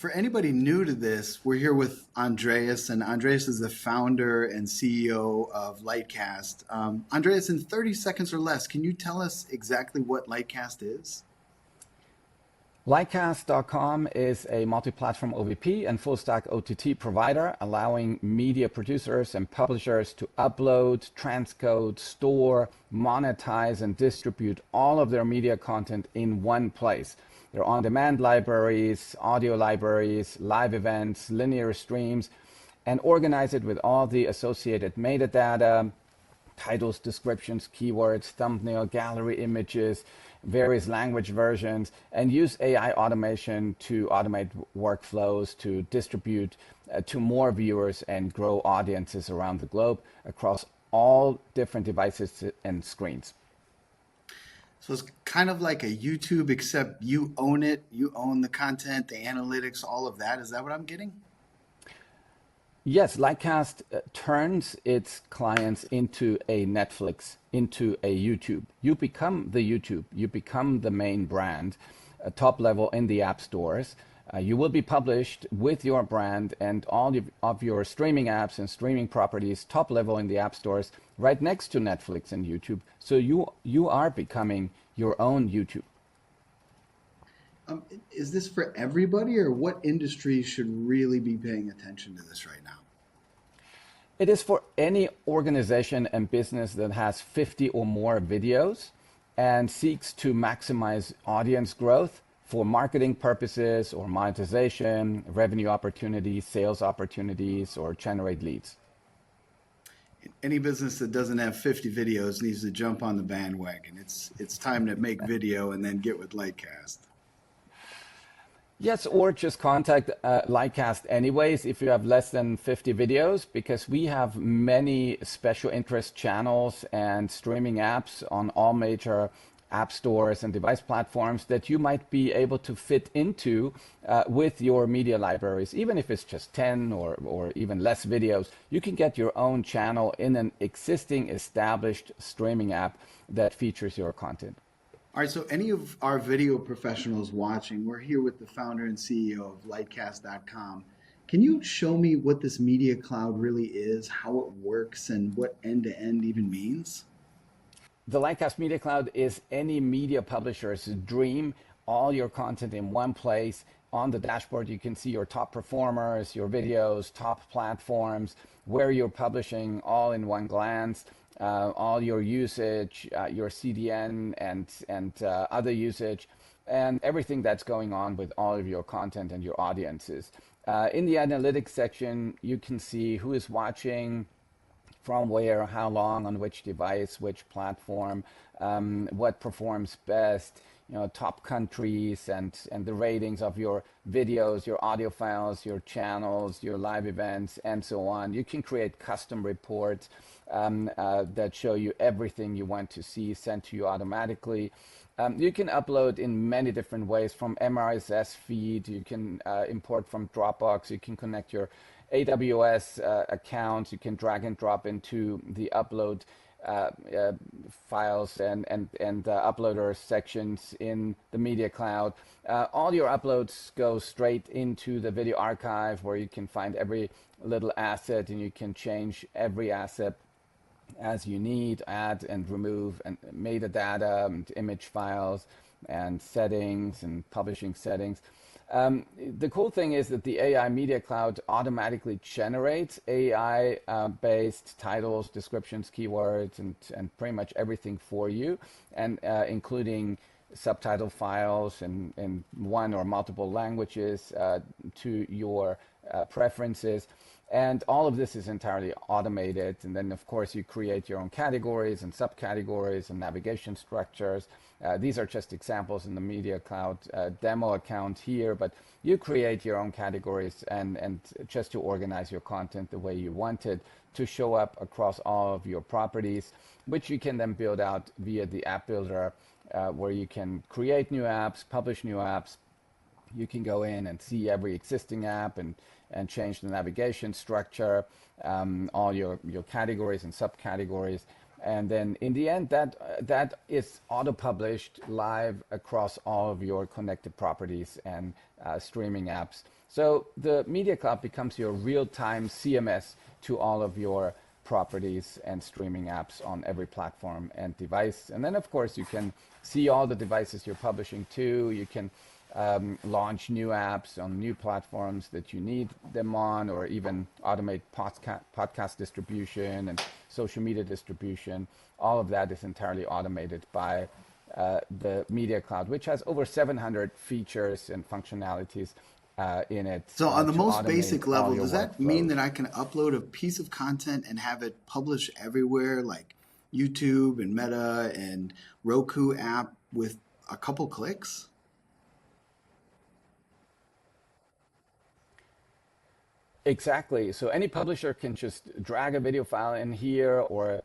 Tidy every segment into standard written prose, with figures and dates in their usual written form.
for anybody new to this, we're here with Andreas, and Andreas is the founder and CEO of Lightcast. Andreas, in 30 seconds or less, can you tell us exactly what Lightcast is? Lightcast.com is a multi-platform OVP and full-stack OTT provider, allowing media producers and publishers to upload, transcode, store, monetize, and distribute all of their media content in one place. Their on-demand libraries, audio libraries, live events, linear streams, and organize it with all the associated metadata, titles, descriptions, keywords, thumbnail, gallery images, various language versions, and use AI automation to automate workflows, to distribute to more viewers and grow audiences around the globe across all different devices and screens. So it's kind of like a YouTube, except you own it. You own the content, the analytics, all of that. Is that what I'm getting? Yes, Lightcast turns its clients into a Netflix, into a YouTube. You become the YouTube. You become the main brand, top level in the app stores. You will be published with your brand and all of your streaming apps and streaming properties top level in the app stores right next to Netflix and YouTube. So you are becoming your own YouTube. Is this for everybody, or what industries should really be paying attention to this right now? It is for any organization and business that has 50 or more videos and seeks to maximize audience growth for marketing purposes or monetization, revenue opportunities, sales opportunities, or generate leads. Any business that doesn't have 50 videos needs to jump on the bandwagon. It's time to make video and then get with Lightcast. Yes, or just contact Lightcast anyways if you have less than 50 videos, because we have many special interest channels and streaming apps on all major app stores and device platforms that you might be able to fit into with your media libraries. Even if it's just 10 or even less videos, you can get your own channel in an existing established streaming app that features your content. All right, so any of our video professionals watching, we're here with the founder and CEO of Lightcast.com. Can you show me what this media cloud really is, how it works, and what end-to-end even means? The Lightcast Media Cloud is any media publisher's dream. All your content in one place. On the dashboard, you can see your top performers, your videos, top platforms, where you're publishing all in one glance. All your usage, your CDN and other usage, and everything that's going on with all of your content and your audiences. In the analytics section, you can see who is watching, from where, how long, on which device, which platform, what performs best, top countries and the ratings of your videos, your audio files, your channels, your live events, and so on. You can create custom reports that show you everything you want to see sent to you automatically. You can upload in many different ways, from RSS feed, you can import from Dropbox, you can connect your AWS accounts, you can drag and drop into the upload files and uploader sections in the media cloud. All your uploads go straight into the video archive, where you can find every little asset and you can change every asset as you need, add and remove and metadata and image files and settings and publishing settings. The cool thing is that the AI Media Cloud automatically generates AI-based titles, descriptions, keywords, and pretty much everything for you, and including subtitle files in one or multiple languages to your preferences. And all of this is entirely automated. And then, of course, you create your own categories and subcategories and navigation structures. These are just examples in the Media Cloud demo account here, but you create your own categories and just to organize your content the way you want it to show up across all of your properties, which you can then build out via the app builder, where you can create new apps, publish new apps. You can go in and see every existing app and change the navigation structure, all your categories and subcategories. And then in the end, that is auto-published live across all of your connected properties and streaming apps. So the Media Cloud becomes your real-time CMS to all of your properties and streaming apps on every platform and device. And then, of course, you can see all the devices you're publishing to. You can launch new apps on new platforms that you need them on, or even automate podcast distribution and social media distribution. All of that is entirely automated by the Media Cloud, which has over 700 features and functionalities in it So on the to most automate basic all level, your does that mean workflows. that I can upload a piece of content and have it publish everywhere, like YouTube and Meta and Roku app with a couple clicks? Exactly. So any publisher can just drag a video file in here, or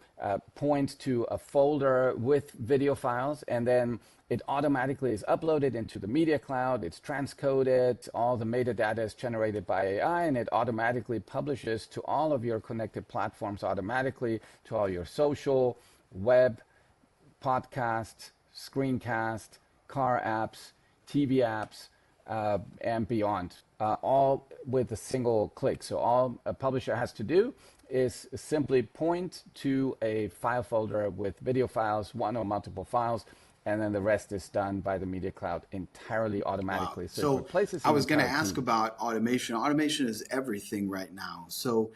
point to a folder with video files, and then it automatically is uploaded into the Media Cloud. It's transcoded. All the metadata is generated by AI, and it automatically publishes to all of your connected platforms automatically, to all your social, web, podcast, screencast, car apps, TV apps, and beyond, all with a single click. So all a publisher has to do is simply point to a file folder with video files, one or multiple files, and then the rest is done by the Media Cloud entirely Wow. automatically. So it So replaces I an was going to entire ask team. about automation. Automation is everything right now. So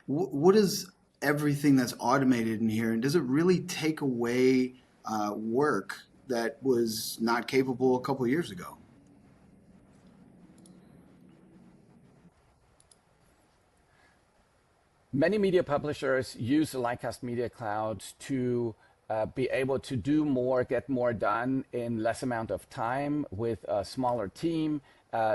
what is everything that's automated in here? And does it really take away work that was not capable a couple years ago? Many media publishers use the Lightcast Media Cloud to be able to do more, get more done in less amount of time with a smaller team,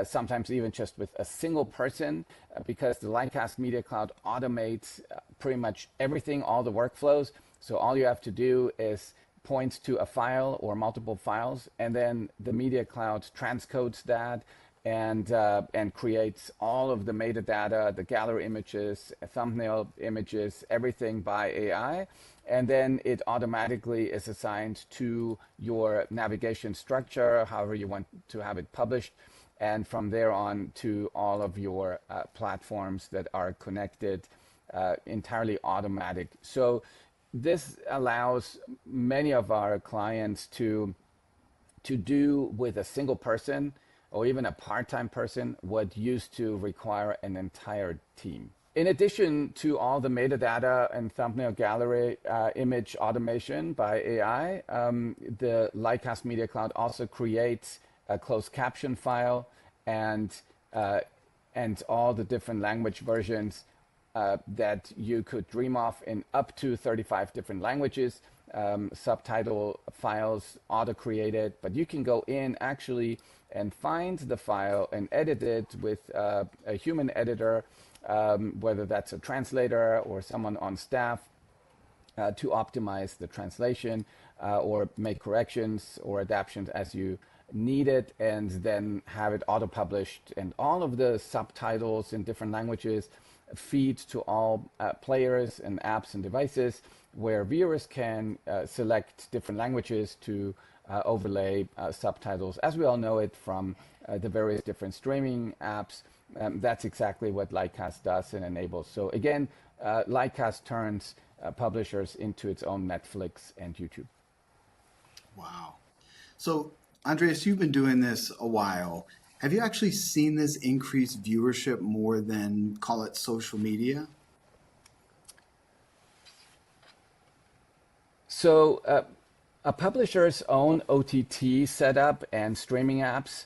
sometimes even just with a single person, because the Lightcast Media Cloud automates pretty much everything, all the workflows. So all you have to do is point to a file or multiple files, and then the Media Cloud transcodes that and creates all of the metadata, the gallery images, thumbnail images, everything by AI. And then it automatically is assigned to your navigation structure, however you want to have it published. And from there on to all of your platforms that are connected, entirely automatic. So this allows many of our clients to do with a single person or even a part-time person what used to require an entire team. In addition to all the metadata and thumbnail gallery image automation by AI, the Lightcast Media Cloud also creates a closed caption file and uh, and all the different language versions that you could dream of in up to 35 different languages. Subtitle files auto-created, but you can go in actually and find the file and edit it with a human editor, whether that's a translator or someone on staff, to optimize the translation or make corrections or adaptations as you need it, and then have it auto-published. And all of the subtitles in different languages feed to all players and apps and devices, where viewers can select different languages to overlay subtitles. As we all know it from the various different streaming apps, that's exactly what Lightcast does and enables. So again, Lightcast turns publishers into its own Netflix and YouTube. Wow. So, Andreas, you've been doing this a while. Have you actually seen this increase viewership more than, call it, social media? So a publisher's own OTT setup and streaming apps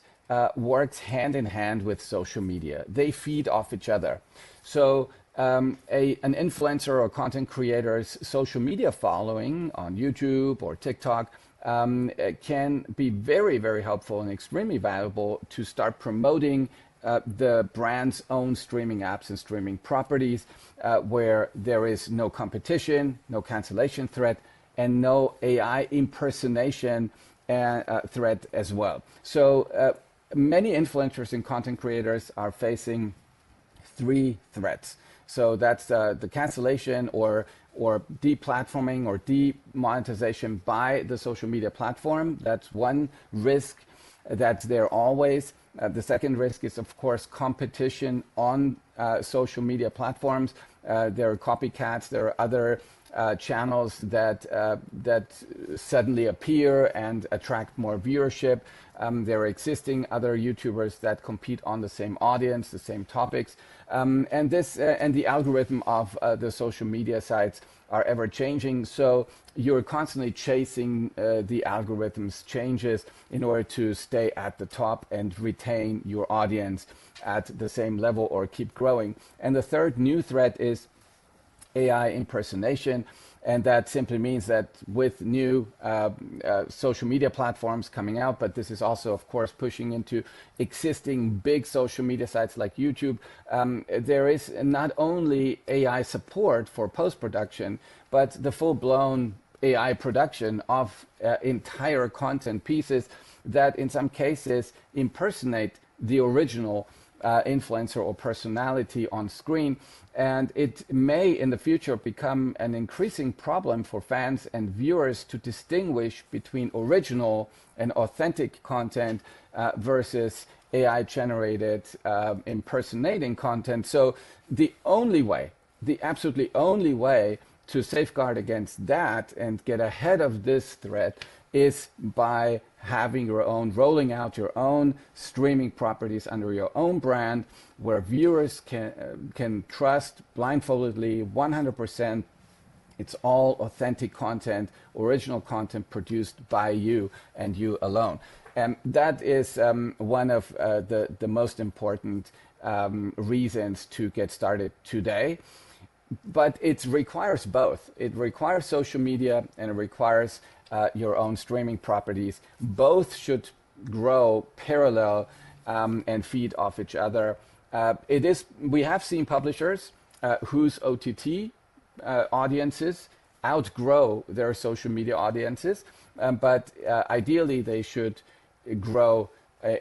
works hand in hand with social media. They feed off each other. So an influencer or content creator's social media following on YouTube or TikTok can be very, very helpful and extremely valuable to start promoting the brand's own streaming apps and streaming properties, where there is no competition, no cancellation threat, and no AI impersonation threat as well. So many influencers and content creators are facing three threats. So that's the cancellation or deplatforming or demonetization by the social media platform. That's one risk. that's there always. The second risk is, of course, competition on social media platforms. There are copycats. There are other channels that suddenly appear and attract more viewership. There are existing other YouTubers that compete on the same audience, the same topics, and the algorithm of the social media sites are ever changing. So you're constantly chasing the algorithm's changes in order to stay at the top and retain your audience at the same level or keep growing. And the third new threat is AI impersonation. And that simply means that with new social media platforms coming out, but this is also, of course, pushing into existing big social media sites like YouTube, there is not only AI support for post-production, but the full-blown AI production of entire content pieces that in some cases impersonate the original influencer or personality on screen. And it may in the future become an increasing problem for fans and viewers to distinguish between original and authentic content versus AI generated impersonating content. So the only way, the absolutely only way to safeguard against that and get ahead of this threat is by having your own, rolling out your own streaming properties under your own brand, where viewers can trust blindfoldedly 100%. It's all authentic content, original content produced by you and you alone. And that is one of the most important reasons to get started today. But it requires both. It requires social media and it requires your own streaming properties. Both should grow parallel and feed off each other. We have seen publishers whose OTT audiences outgrow their social media audiences, but ideally they should grow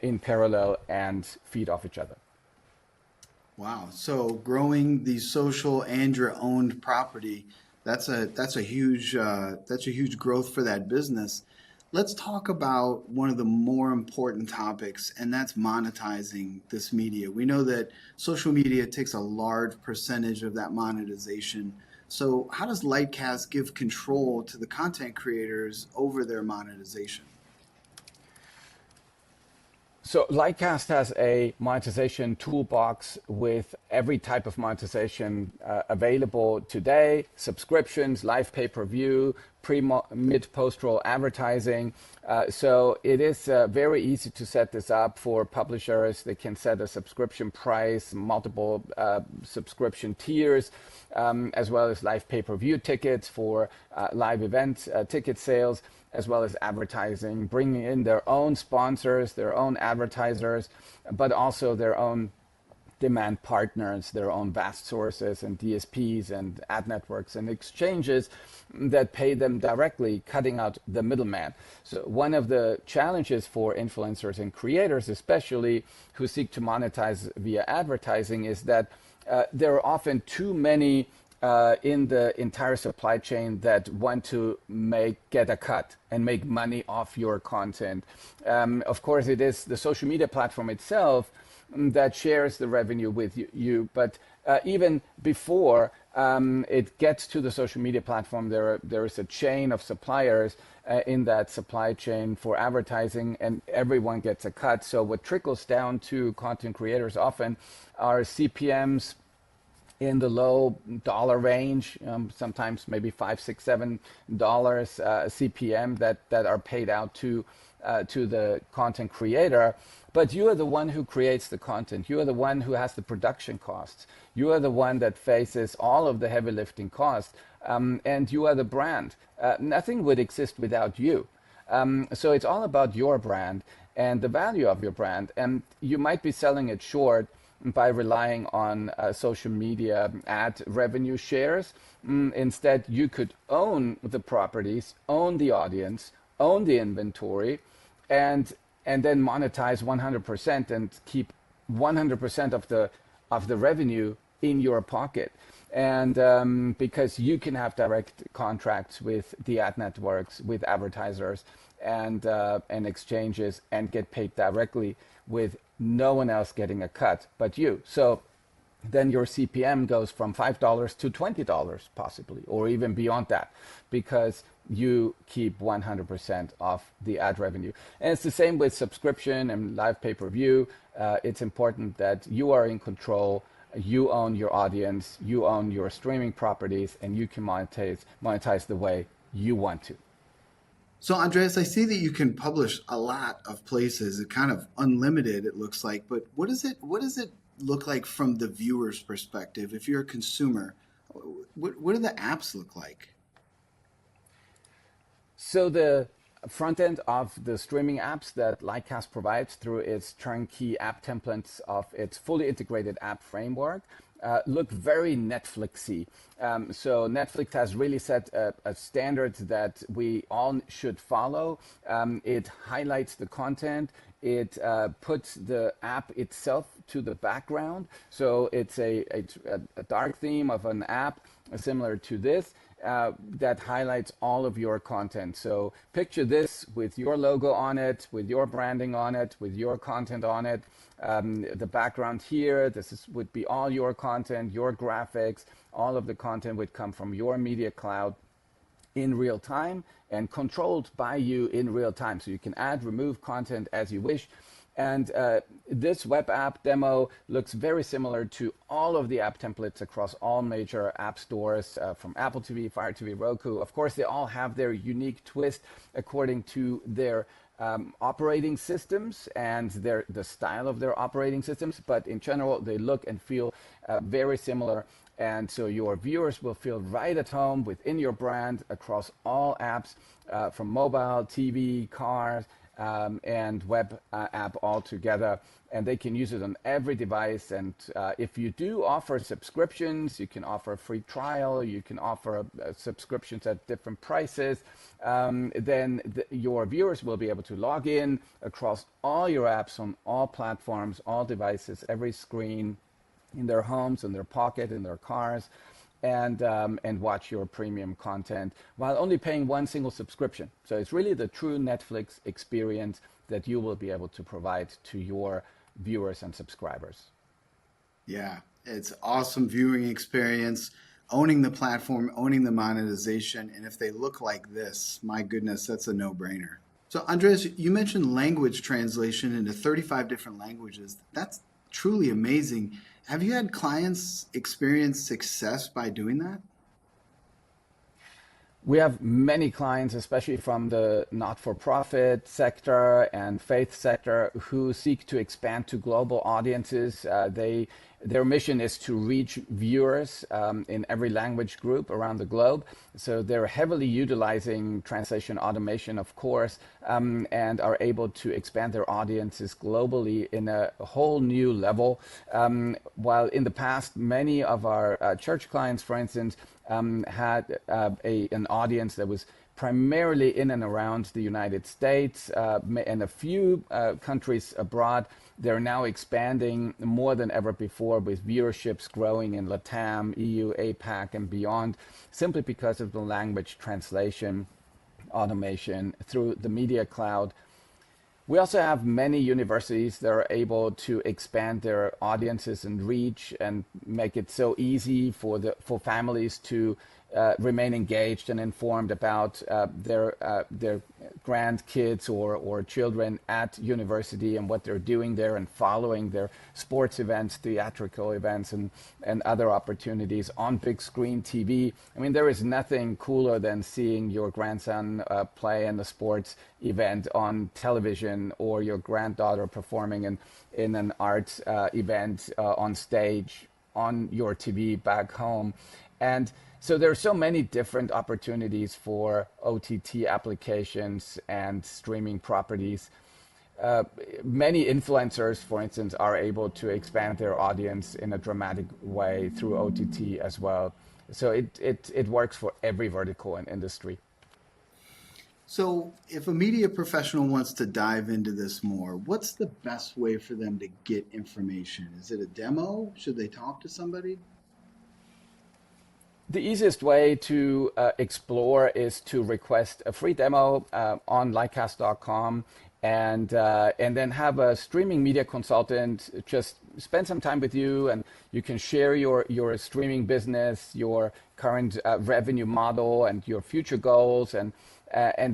in parallel and feed off each other. Wow. So growing the social and your owned property, that's a huge growth for that business. Let's talk about one of the more important topics, and that's monetizing this media. We know that social media takes a large percentage of that monetization. So how does Lightcast give control to the content creators over their monetization? So Lightcast has a monetization toolbox with every type of monetization available today: subscriptions, live pay-per-view, mid, post-roll advertising. So it is very easy to set this up for publishers. They can set a subscription price, multiple subscription tiers, as well as live pay-per-view tickets for live event ticket sales, as well as advertising, bringing in their own sponsors, their own advertisers, but also their own demand partners, their own vast sources and DSPs and ad networks and exchanges that pay them directly, cutting out the middleman. So one of the challenges for influencers and creators, especially who seek to monetize via advertising, is that there are often too many in the entire supply chain that want to get a cut and make money off your content. Of course, it is the social media platform itself that shares the revenue with you. But even before it gets to the social media platform, there is a chain of suppliers in that supply chain for advertising, and everyone gets a cut. So what trickles down to content creators often are CPMs in the low dollar range, sometimes maybe $5, $6, $7 CPM that are paid out to the content creator. But you are the one who creates the content. You are the one who has the production costs. You are the one that faces all of the heavy lifting costs, and you are the brand. Nothing would exist without you. So it's all about your brand and the value of your brand. And you might be selling it short by relying on social media ad revenue shares. Instead, you could own the properties, own the audience, own the inventory, and then monetize 100% and keep 100% of the revenue in your pocket. And because you can have direct contracts with the ad networks, with advertisers, and exchanges, and get paid directly with no one else getting a cut but you. So then your CPM goes from $5 to $20 possibly, or even beyond that, because you keep 100% of the ad revenue. And it's the same with subscription and live pay-per-view. It's important that you are in control. You own your audience, you own your streaming properties, and you can monetize the way you want to. So, Andreas, I see that you can publish a lot of places. It's kind of unlimited, it looks like. But what does it look like from the viewer's perspective? If you're a consumer, what do the apps look like? So the front end of the streaming apps that Lightcast provides through its turnkey app templates of its fully integrated app framework look very Netflixy. So Netflix has really set a standard that we all should follow. It highlights the content. It puts the app itself to the background. So it's a dark theme of an app similar to this. That highlights all of your content. So picture this with your logo on it, with your branding on it, with your content on it. The background here, would be all your content, your graphics, all of the content would come from your media cloud in real time and controlled by you in real time. So you can add, remove content as you wish. And this web app demo looks very similar to all of the app templates across all major app stores from Apple TV, Fire TV, Roku. Of course, they all have their unique twist according to their operating systems and the style of their operating systems. But in general, they look and feel very similar. And so your viewers will feel right at home within your brand across all apps from mobile, TV, cars, and web app all together, and they can use it on every device. And if you do offer subscriptions, you can offer a free trial, you can offer subscriptions at different prices, then your viewers will be able to log in across all your apps on all platforms, all devices, every screen, in their homes, in their pocket, in their cars, and watch your premium content while only paying one single subscription. So it's really the true Netflix experience that you will be able to provide to your viewers and subscribers. Yeah, it's awesome viewing experience, owning the platform, owning the monetization, and if they look like this, my goodness, that's a no-brainer. So, Andreas, you mentioned language translation into 35 different languages. That's truly amazing. Have you had clients experience success by doing that? We have many clients, especially from the not-for-profit sector and faith sector, who seek to expand to global audiences. Their mission is to reach viewers in every language group around the globe. So they're heavily utilizing translation automation, of course, and are able to expand their audiences globally in a whole new level. While in the past, many of our church clients, for instance, had an audience that was primarily in and around the United States and a few countries abroad. They're now expanding more than ever before, with viewerships growing in LATAM, EU, APAC, and beyond, simply because of the language translation automation through the media cloud. We also have many universities that are able to expand their audiences and reach and make it so easy for families to remain engaged and informed about their grandkids or children at university and what they're doing there, and following their sports events, theatrical events, and other opportunities on big screen TV. I mean, there is nothing cooler than seeing your grandson play in a sports event on television, or your granddaughter performing in an art event on stage on your TV back home. And so there are so many different opportunities for OTT applications and streaming properties. Many influencers, for instance, are able to expand their audience in a dramatic way through OTT as well. So it works for every vertical and industry. So, if a media professional wants to dive into this more, what's the best way for them to get information? Is it a demo? Should they talk to somebody? The easiest way to explore is to request a free demo on lightcast.com, and then have a streaming media consultant just spend some time with you, and you can share your streaming business, your current revenue model, and your future goals, and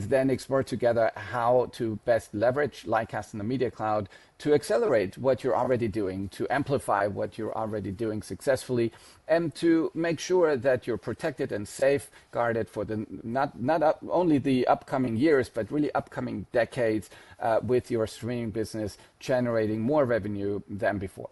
then explore together how to best leverage Lightcast in the Media Cloud to accelerate what you're already doing, to amplify what you're already doing successfully, and to make sure that you're protected and safeguarded for the not only the upcoming years, but really upcoming decades with your streaming business generating more revenue than before.